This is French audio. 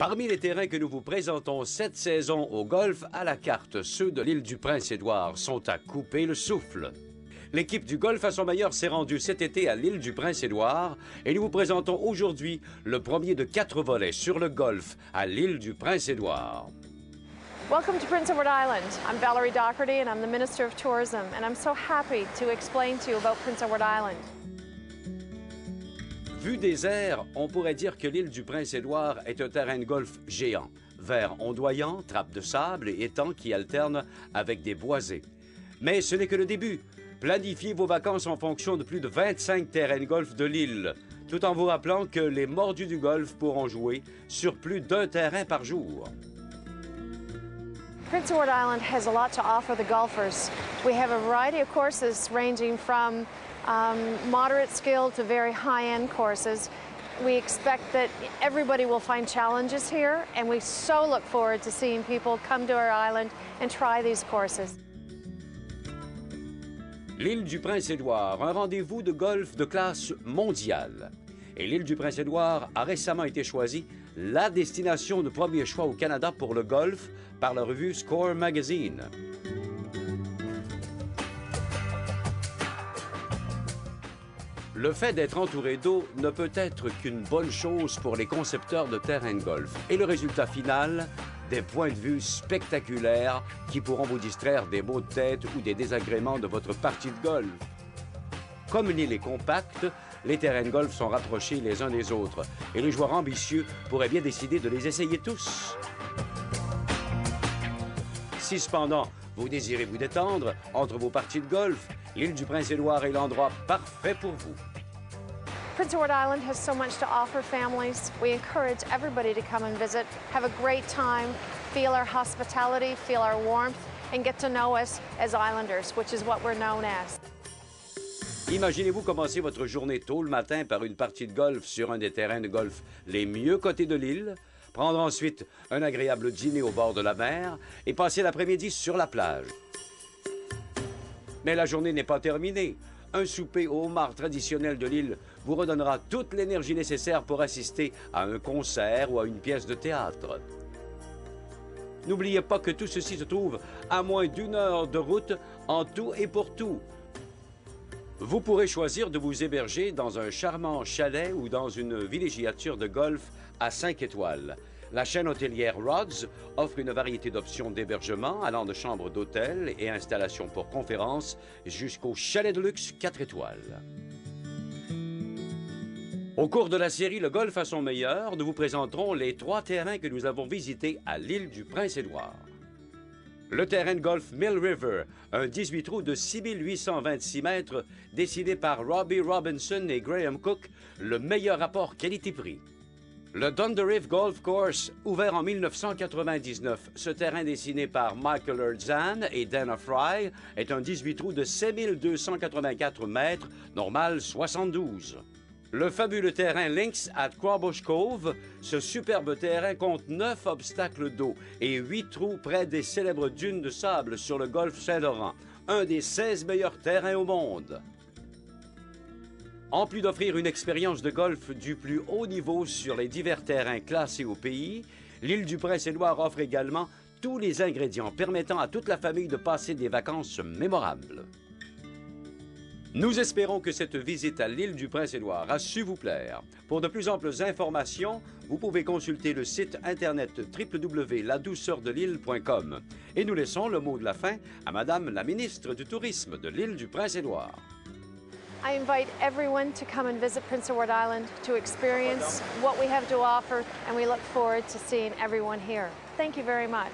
Parmi les terrains que nous vous présentons cette saison au golf à la carte, ceux de l'île du Prince-Édouard sont à couper le souffle. L'équipe du golf à son meilleur s'est rendue cet été à l'île du Prince-Édouard et nous vous présentons aujourd'hui le premier de 4 volets sur le golf à l'île du Prince-Édouard. Welcome to Prince Edward Island. I'm Valerie Docherty and I'm the Minister of Tourism, and I'm so happy to explain to you about Prince Edward Island. Vu des airs, on pourrait dire que l'île du Prince-Édouard est un terrain de golf géant. Verts ondoyants, trappes de sable et étangs qui alternent avec des boisés. Mais ce n'est que le début. Planifiez vos vacances en fonction de plus de 25 terrains de golf de l'île, tout en vous rappelant que les mordus du golf pourront jouer sur plus d'un terrain par jour. Prince Edward Island has a lot to offer the golfers. We have a variety of courses ranging from moderate skill to very high-end courses. We expect that everybody will find challenges here, and we so look forward to seeing people come to our island and try these courses. L'île du Prince-Édouard, un rendez-vous de golf de classe mondiale. Et l'île du Prince-Édouard a récemment été choisie la destination de premier choix au Canada pour le golf par la revue Score Magazine. Le fait d'être entouré d'eau ne peut être qu'une bonne chose pour les concepteurs de terrains de golf. Et le résultat final, des points de vue spectaculaires qui pourront vous distraire des maux de tête ou des désagréments de votre partie de golf. Comme l'île est compacte, les terrains de golf sont rapprochés les uns des autres et les joueurs ambitieux pourraient bien décider de les essayer tous. Si cependant, vous désirez vous détendre entre vos parties de golf, l'île du Prince-Édouard est l'endroit parfait pour vous. Prince Edward Island has so much to offer families. We encourage everybody to come and visit, have a great time, feel our hospitality, feel our warmth, and get to know us as islanders, which is what we're known as. Imaginez-vous commencer votre journée tôt le matin par une partie de golf sur un des terrains de golf les mieux cotés de l'île, prendre ensuite un agréable dîner au bord de la mer et passer l'après-midi sur la plage. Mais la journée n'est pas terminée. Un souper au homard traditionnel de l'île vous redonnera toute l'énergie nécessaire pour assister à un concert ou à une pièce de théâtre. N'oubliez pas que tout ceci se trouve à moins d'1 heure de route en tout et pour tout. Vous pourrez choisir de vous héberger dans un charmant chalet ou dans une villégiature de golf à 5 étoiles. La chaîne hôtelière Rods offre une variété d'options d'hébergement allant de chambres d'hôtel et installations pour conférences jusqu'au chalet de luxe 4 étoiles. Au cours de la série Le golf à son meilleur, nous vous présenterons les 3 terrains que nous avons visités à l'île du Prince-Édouard. Le terrain de golf Mill River, un 18 trous de 6826 mètres, décidé par Robbie Robinson et Graham Cook, le meilleur rapport qualité-prix. Le Thunder Reef Golf Course, ouvert en 1999, ce terrain dessiné par Michael Ertzan et Dana Fry, est un 18 trous de 7284 mètres, normal 72. Le fabuleux terrain Links at Quabosh Cove, ce superbe terrain compte 9 obstacles d'eau et 8 trous près des célèbres dunes de sable sur le golfe Saint-Laurent, un des 16 meilleurs terrains au monde. En plus d'offrir une expérience de golf du plus haut niveau sur les divers terrains classés au pays, l'île du Prince-Édouard offre également tous les ingrédients permettant à toute la famille de passer des vacances mémorables. Nous espérons que cette visite à l'île du Prince-Édouard a su vous plaire. Pour de plus amples informations, vous pouvez consulter le site internet www.ladouceurdelîle.com. Et nous laissons le mot de la fin à Madame la ministre du Tourisme de l'île du Prince-Édouard. I invite everyone to come and visit Prince Edward Island to experience what we have to offer, and we look forward to seeing everyone here. Thank you very much.